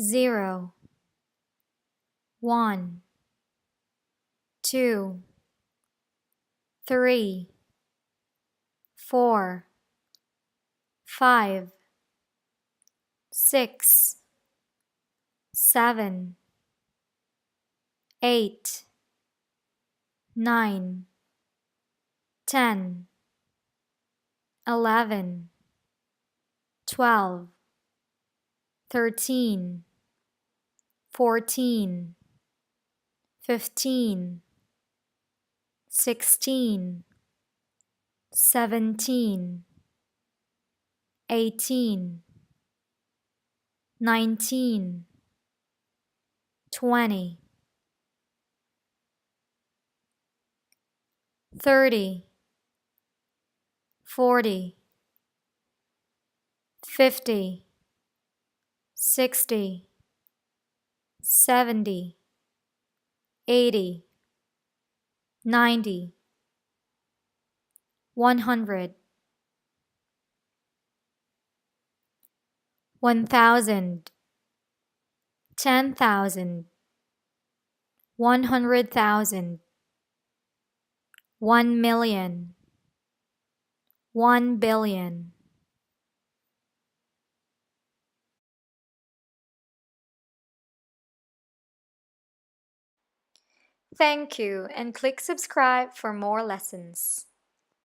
0, 1, 2, 3, 4, 5, 6, 7, 8, 9, 10, 11, 12, 13, 14, 15, 16, 17, 18, 19, 20, 30, 40, 50, 60, 70, 80, 90, 100, 1,000, 10,000, 100,000, 1,000,000, 1,000,000,000. Thank you, and click subscribe for more lessons.